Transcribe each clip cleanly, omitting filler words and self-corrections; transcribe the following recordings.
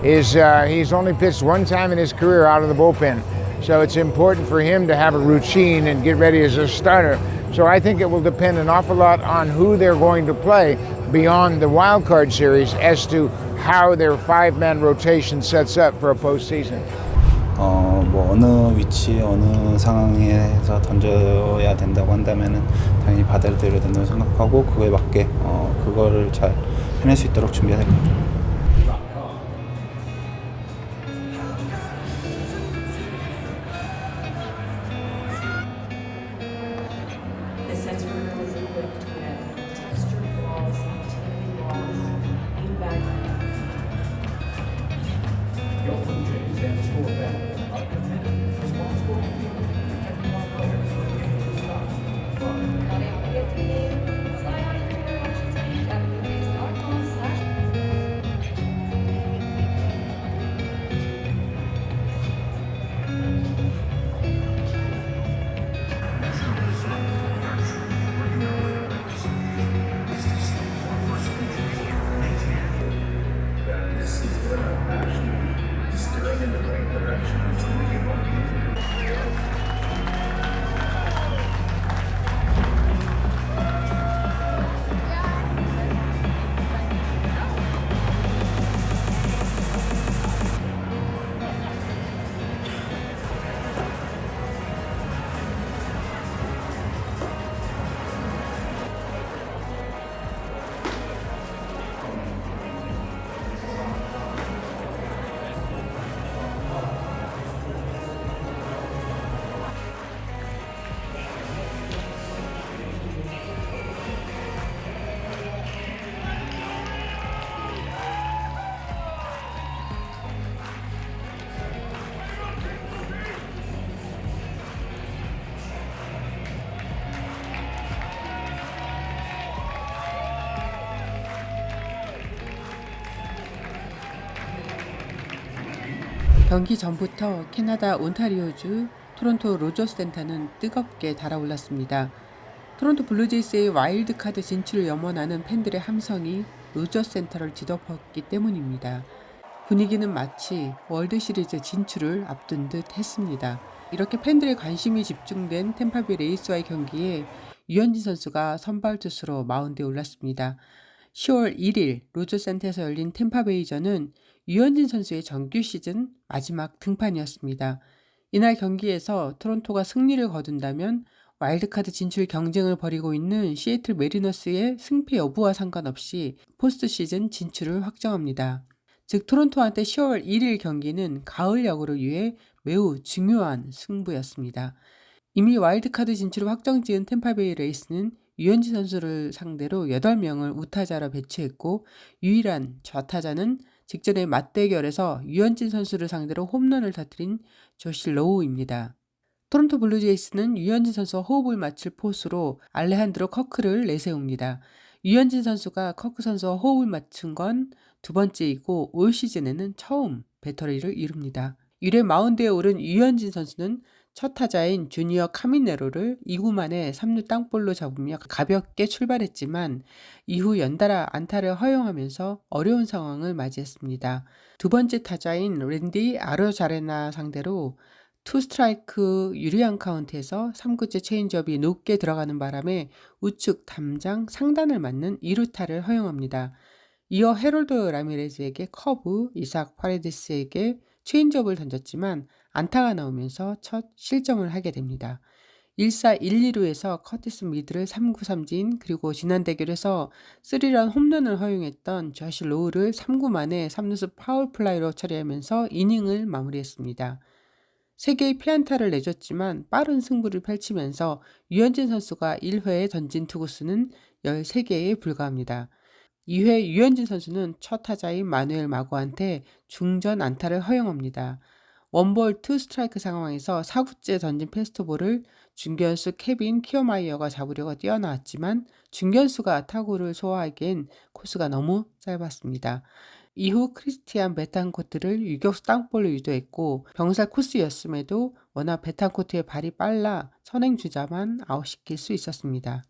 is he's only pitched one time in his career out of the bullpen. So it's important for him to have a routine and get ready as a starter. So I think it will depend an awful lot on who they're going to play beyond the wild card series as to how their five-man rotation sets up for a postseason. 뭐 어느 위치, 어느 상황에서 던져야 된다고 한다면은 당연히 받아들여야 된다고 생각하고 그거에 맞게 그거를 잘 해낼 수 있도록 준비해야 될 것 같아요. The center is equipped with textured walls, utility walls, feedback. The Oakland Jays and Score Battle are committed, responsible, and protecting our players from the game to stop. This is actually steering in the right direction. It's only a one game. 경기 전부터 캐나다 온타리오주 토론토 로저스 센터는 뜨겁게 달아올랐습니다. 토론토 블루제이스의 와일드카드 진출을 염원하는 팬들의 함성이 로저스 센터를 뒤덮었기 때문입니다. 분위기는 마치 월드시리즈 진출을 앞둔 듯 했습니다. 이렇게 팬들의 관심이 집중된 템파베이 레이스와의 경기에 유현진 선수가 선발 투수로 마운드에 올랐습니다. 10월 1일 로저스 센터에서 열린 템파베이전은 유현진 선수의 정규 시즌 마지막 등판이었습니다. 이날 경기에서 토론토가 승리를 거둔다면 와일드카드 진출 경쟁을 벌이고 있는 시애틀 메리너스의 승패 여부와 상관없이 포스트 시즌 진출을 확정합니다. 즉 토론토한테 10월 1일 경기는 가을 야구를 위해 매우 중요한 승부였습니다. 이미 와일드카드 진출을 확정지은 템파베이 레이스는 유현진 선수를 상대로 8명을 우타자로 배치했고 유일한 좌타자는 직전의 맞대결에서 유현진 선수를 상대로 홈런을 터뜨린 조시 로우입니다. 토론토 블루제이스는 유현진 선수와 호흡을 맞출 포수로 알레한드로 커크를 내세웁니다. 유현진 선수가 커크 선수와 호흡을 맞춘 건 두 번째이고 올 시즌에는 처음 배터리를 이룹니다. 1회 마운드에 오른 유현진 선수는 첫 타자인 주니어 카미네로를 2구 만에 3루 땅볼로 잡으며 가볍게 출발했지만 이후 연달아 안타를 허용하면서 어려운 상황을 맞이했습니다. 두 번째 타자인 랜디 아로자레나 상대로 투 스트라이크 유리한 카운트에서 3구째 체인지업이 높게 들어가는 바람에 우측 담장 상단을 맞는 2루타를 허용합니다. 이어 헤롤드 라미레즈에게 커브, 이삭 파레데스에게 체인지업을 던졌지만 안타가 나오면서 첫 실점을 하게 됩니다. 1사 1, 2루에서 커티스 미드를 3구 삼진 그리고 지난 대결에서 3런 홈런을 허용했던 조시 로우를 3구 만에 3루수 파울플라이로 처리하면서 이닝을 마무리했습니다. 3개의 피안타를 내줬지만 빠른 승부를 펼치면서 유현진 선수가 1회에 던진 투구수는 13개에 불과합니다. 2회 유현진 선수는 첫 타자인 마누엘 마고한테 중전 안타를 허용합니다. 원볼 투 스트라이크 상황에서 4구째 던진 패스트볼을 중견수 케빈 키어마이어가 잡으려고 뛰어나왔지만 중견수가 타구를 소화하기엔 코스가 너무 짧았습니다. 이후 크리스티안 베탄코트를 유격수 땅볼로 유도했고 병살 코스였음에도 워낙 베탄코트의 발이 빨라 선행주자만 아웃시킬 수 있었습니다.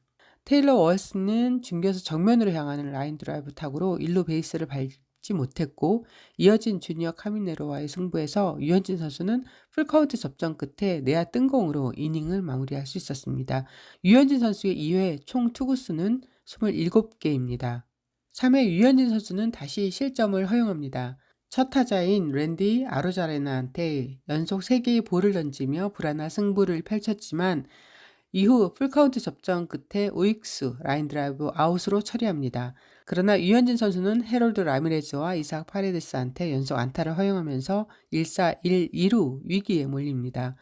테일러 월스는 중견수 정면으로 향하는 라인 드라이브 타구로 1루 베이스를 밟지 잡지 못했고 이어진 주니어 카미네로와의 승부에서 유현진 선수는 풀카운트 접전 끝에 내야 뜬공으로 이닝을 마무리할 수 있었습니다. 유현진 선수의 2회 총 투구수는 27개입니다. 3회 유현진 선수는 다시 실점을 허용합니다. 첫 타자인 랜디 아로자레나한테 연속 3개의 볼을 던지며 불안한 승부를 펼쳤지만 이후 풀카운트 접전 끝에 우익수 라인 드라이브 아웃으로 처리합니다. 그러나 유현진 선수는 헤럴드 라미레즈와 이삭 파레데스한테 연속 안타를 허용하면서 1사 1-2루 위기에 몰립니다.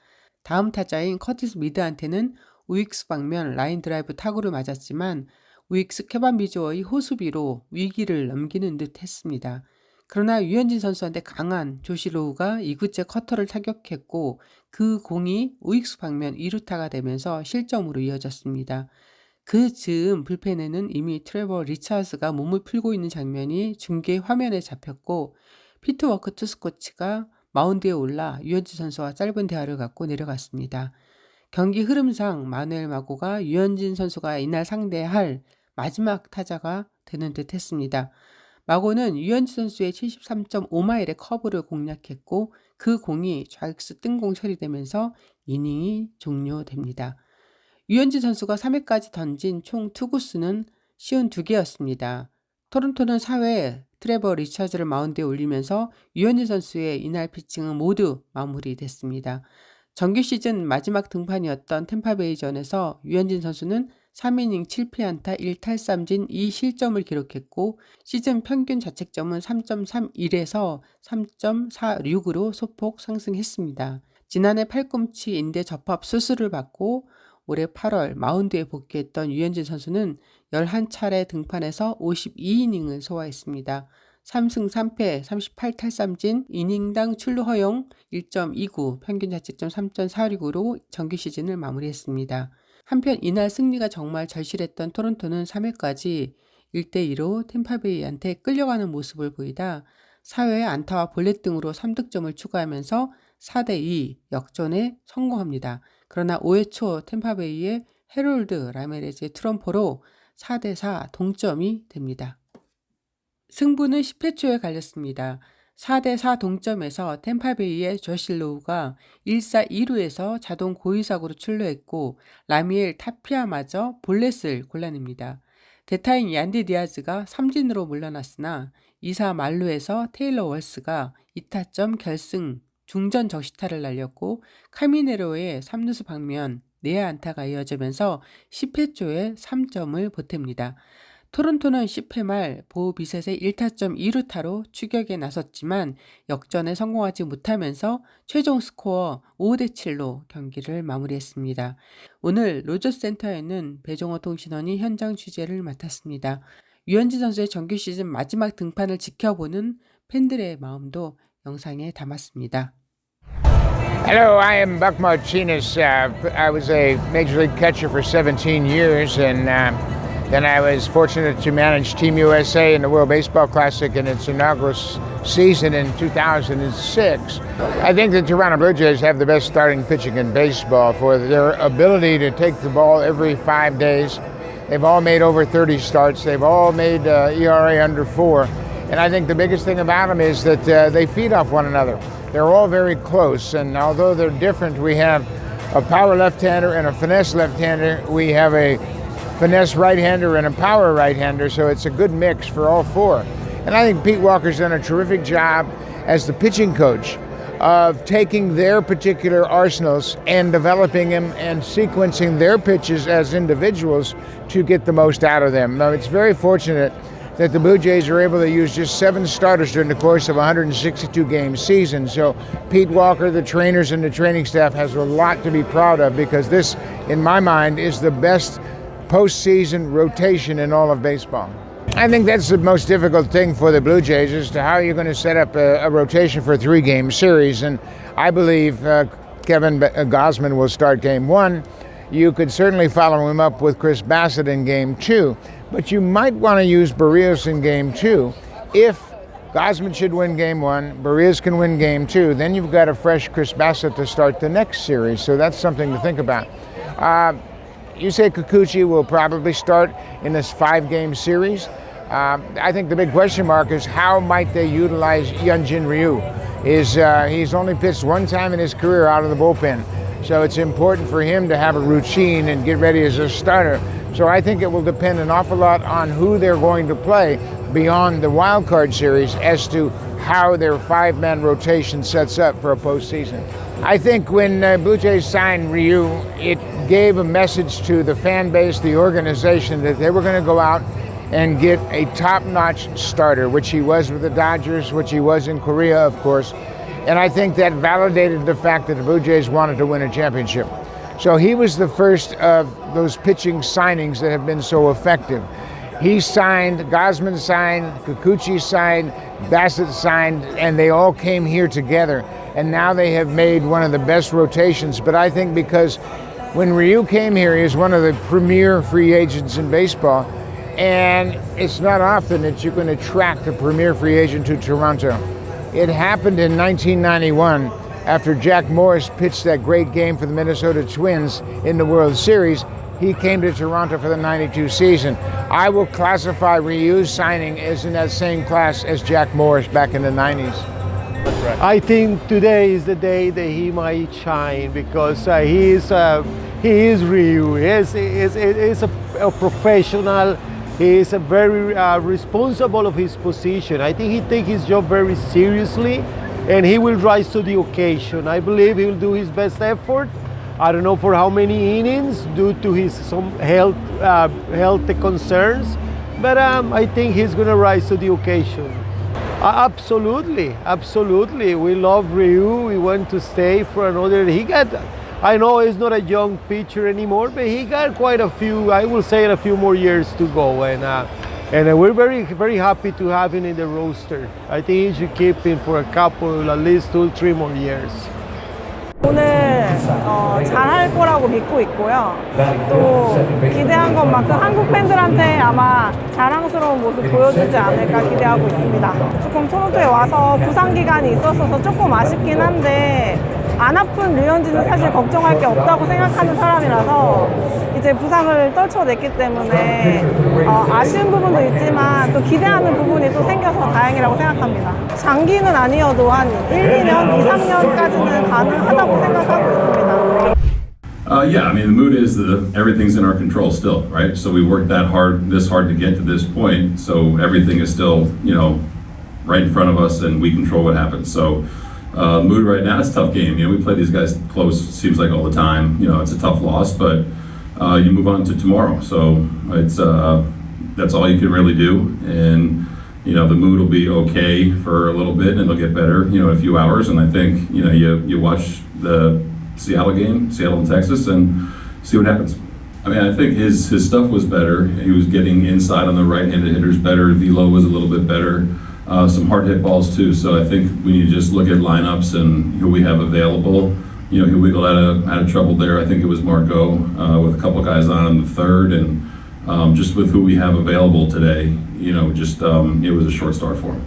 다음 타자인 커티스 미드한테는 우익수 방면 라인 드라이브 타구를 맞았지만 우익수 케반 비조의 호수비로 위기를 넘기는 듯 했습니다. 그러나 유현진 선수한테 강한 조시 로우가 2구째 커터를 타격했고 그 공이 우익수 방면 2루타가 되면서 실점으로 이어졌습니다. 그 즈음 불펜에는 이미 트레버 리처즈가 몸을 풀고 있는 장면이 중계 화면에 잡혔고 피트 워크 투수 코치가 마운드에 올라 유현진 선수와 짧은 대화를 갖고 내려갔습니다. 경기 흐름상 마누엘 마고가 유현진 선수가 이날 상대할 마지막 타자가 되는 듯 했습니다. 마고는 유현진 선수의 73.5마일의 커브를 공략했고 그 공이 좌익수 뜬공 처리되면서 이닝이 종료됩니다. 유현진 선수가 3회까지 던진 총 투구수는 52개였습니다. 토론토는 4회 트레버 리처즈를 마운드에 올리면서 유현진 선수의 이날 피칭은 모두 마무리됐습니다. 정규 시즌 마지막 등판이었던 템파베이전에서 유현진 선수는 3이닝 7피안타 1탈삼진 2실점을 기록했고 시즌 평균 자책점은 3.31에서 3.46으로 소폭 상승했습니다. 지난해 팔꿈치 인대 접합 수술을 받고 올해 8월 마운드에 복귀했던 유현진 선수는 11차례 등판에서 52이닝을 소화했습니다. 3승 3패 38탈삼진 이닝당 출루 허용 1.29 평균 자책점 3.46으로 정규 시즌을 마무리했습니다. 한편 이날 승리가 정말 절실했던 토론토는 3회까지 1대2로 템파베이한테 끌려가는 모습을 보이다 4회에 안타와 볼넷 등으로 3득점을 추가하면서 4대2 역전에 성공합니다. 그러나 5회 초 템파베이의 헤롤드 라미레즈의 트럼포로 4대4 동점이 됩니다. 승부는 10회 초에 갈렸습니다. 4대4 동점에서 템파베이의 조시 로우가 1사 2루에서 자동 고의사고로 출루했고 라미엘 타피아마저 볼넷을 골라냅니다. 대타인 얀디 디아즈가 삼진으로 물러났으나 2사 만루에서 테일러 월스가 2타점 결승 중전 적시타를 날렸고 카미네로의 3루수 방면 내야 안타가 이어지면서 10회 초에 3점을 보탭니다. 토론토는 10회 말 보우 비셋의 1타점 2루타로 추격에 나섰지만 역전에 성공하지 못하면서 최종 스코어 5대7로 경기를 마무리했습니다. 오늘 로저센터에는 배종호 통신원이 현장 취재를 맡았습니다. 유현진 선수의 정규 시즌 마지막 등판을 지켜보는 팬들의 마음도 영상에 담았습니다. Hello, I am Buck Martinez. I was a Major League catcher for 17 years, and then I was fortunate to manage Team USA in the World Baseball Classic in its inaugural season in 2006. I think the Toronto Blue Jays have the best starting pitching in baseball for their ability to take the ball every 5 days. They've all made over 30 starts. They've all made ERA under 4. And I think the biggest thing about them is that they feed off one another. They're all very close, and although they're different, we have a power left-hander and a finesse left-hander. We have a finesse right-hander and a power right-hander, so it's a good mix for all four. And I think Pete Walker's done a terrific job as the pitching coach of taking their particular arsenals and developing them and sequencing their pitches as individuals to get the most out of them. Now, it's very fortunate that the Blue Jays are able to use just 7 starters during the course of a 162-game season. So Pete Walker, the trainers and the training staff has a lot to be proud of, because this, in my mind, is the best postseason rotation in all of baseball. I think that's the most difficult thing for the Blue Jays, as to how you're going to set up a rotation for a 3-game series. And I believe Kevin Gausman will start Game 1. You could certainly follow him up with Chris Bassett in Game 2. But you might want to use Barrios in Game 2. If Gausman should win Game 1, Barrios can win Game 2, then you've got a fresh Chris Bassett to start the next series. So that's something to think about. Yusei Kikuchi will probably start in this 5-game series. I think the big question mark is how might they utilize Hyunjin Ryu. He's only pitched one time in his career out of the bullpen, so it's important for him to have a routine and get ready as a starter. So I think it will depend an awful lot on who they're going to play beyond the wild card series as to how their five-man rotation sets up for a postseason. I think when Blue Jays signed Ryu, it gave a message to the fan base, the organization, that they were going to go out and get a top-notch starter, which he was with the Dodgers, which he was in Korea, of course. And I think that validated the fact that the Blue Jays wanted to win a championship. So he was the first of those pitching signings that have been so effective. He signed, Gausman signed, Kikuchi signed, Bassett signed, and they all came here together. And now they have made one of the best rotations. But I think because when Ryu came here, he was one of the premier free agents in baseball. And it's not often that you can attract a premier free agent to Toronto. It happened in 1991 after Jack Morris pitched that great game for the Minnesota Twins in the World Series. He came to Toronto for the 92 season. I will classify Ryu's signing as in that same class as Jack Morris back in the 90s. I think today is the day that he might shine because he is Ryu. He is a professional. He is a very responsible of his position. I think he takes his job very seriously, and he will rise to the occasion. I believe he will do his best effort. I don't know for how many innings due to his some health concerns, but I think he's going to rise to the occasion. Absolutely. We love Ryu. We want to stay for another. I know he's not a young pitcher anymore, but he got quite a few. I will say a few more years to go, and we're very happy to have him in the roster. I think he should keep him for a couple, at least 2-3 more years. 오늘 잘할 거라고 믿고 있고요. 또 기대한 것만큼 한국 팬들한테 아마 자랑스러운 모습 보여주지 않을까 기대하고 있습니다. 조금 토론토에 와서 부상 기간이 있었어서 조금 아쉽긴 한데 안 아픈 류현진은 사실 걱정할 게 없다고 생각하는 사람이라서 이제 부상을 떨쳐냈기 때문에 아쉬운 부분도 있지만 또 기대하는 부분이 또 생겨서 다행이라고 생각합니다. 장기는 아니어도 한 1, 2년, 2, 3년까지는 가능하다고 생각하고 있습니다. Yeah, I mean, the mood is everything's in our control still, right? So we worked this hard to get to this point, so everything is still, right in front of us, and we control what happens. So mood right now, it's a tough game. We play these guys close, seems like all the time. It's a tough loss, but you move on to tomorrow. So it's that's all you can really do, and the mood will be okay for a little bit, and it'll get better, in a few hours. And I think you watch the Seattle game, Seattle and Texas, and see what happens. I mean, I think his stuff was better. He was getting inside on the right-handed hitters better. Velo was a little bit better. Some hard hit balls too. So I think we need to just look at lineups and who we have available. He wiggled out of trouble there. I think it was Margot with a couple guys on in the third, and just with who we have available today, it was a short start for him.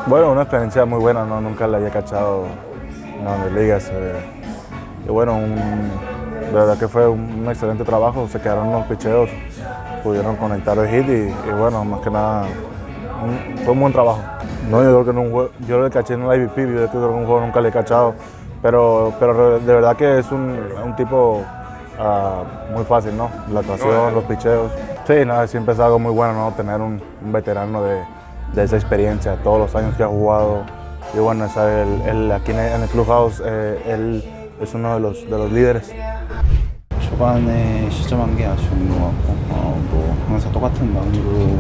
Bueno, una experiencia muy buena, ¿no? Nunca la había cachado en las grandes ligas. Y bueno, de verdad que fue un excelente trabajo. Se quedaron unos picheos, pudieron conectar el hit y bueno, más que nada, fue un buen trabajo. No, yo creo que yo le caché en el IVP, yo creo que en un juego nunca le he cachado, pero de verdad que es un tipo muy fácil, ¿no? La actuación, los picheos. Sí, nada, siempre es algo muy bueno, ¿no? Tener un veterano de esa experiencia, todos los años que ha jugado. Y bueno, aquí en el clubhouse, él es uno de los líderes. 초반에 시점한 게 아쉬운 것 같고 뭐 항상 똑같은 마음으로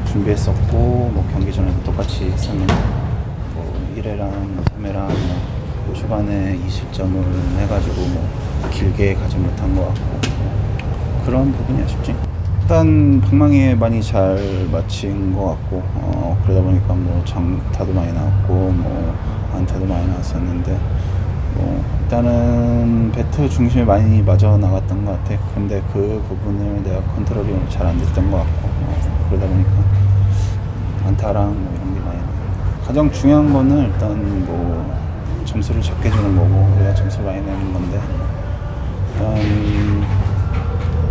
준비했었고 뭐 경기 전에도 똑같이 했었는데 뭐 1회랑 3회랑 뭐 초반에 2실점을 해가지고 뭐 길게 가지 못한 것 같고 그런 부분이 아쉽지. 일단 방망이에 많이 잘 맞힌 것 같고 그러다 보니까 뭐 장타도 많이 나왔고 뭐 안타도 많이 나왔었는데 뭐 일단은 배트 중심에 많이 맞아 나갔던 것 같아. 근데 그 부분을 내가 컨트롤이 잘 안 됐던 것 같고 그러다 보니까 안타랑 뭐 이런 게 많이 나요. 가장 중요한 거는 일단 뭐 점수를 적게 주는 거고 그래야 점수를 많이 내는 건데 일단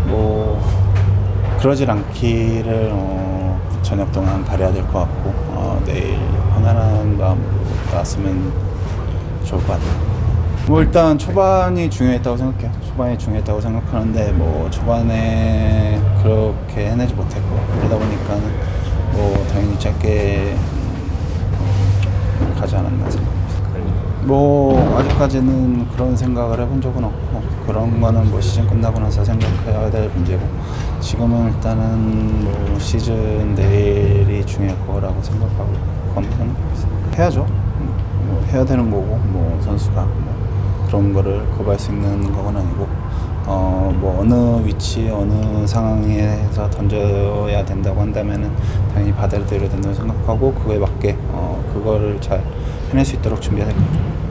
뭐 그러질 않기를 저녁 동안 발휘해야 될 것 같고 내일 편안한 마음으로 나왔으면 좋을 것 같아요. 뭐 일단 초반이 중요했다고 생각해요. 초반이 중요했다고 생각하는데 뭐 초반에 그렇게 해내지 못했고 그러다 보니까는 뭐 당연히 짧게 가지 않았나 생각합니다. 뭐 아직까지는 그런 생각을 해본 적은 없고 그런 거는 뭐 시즌 끝나고 나서 생각해야 될 문제고 지금은 일단은 뭐 시즌 내일이 중요할 거라고 생각하고 그건 해야죠. 뭐 해야 되는 거고 뭐 선수가 뭐 그런 거를 거부할 수 있는 건 아니고 뭐 어느 위치 어느 상황에서 던져야 된다고 한다면은 당연히 받아들여야 된다고 생각하고 그거에 맞게 그거를 잘 해낼 수 있도록 준비해야 될 것 같아요.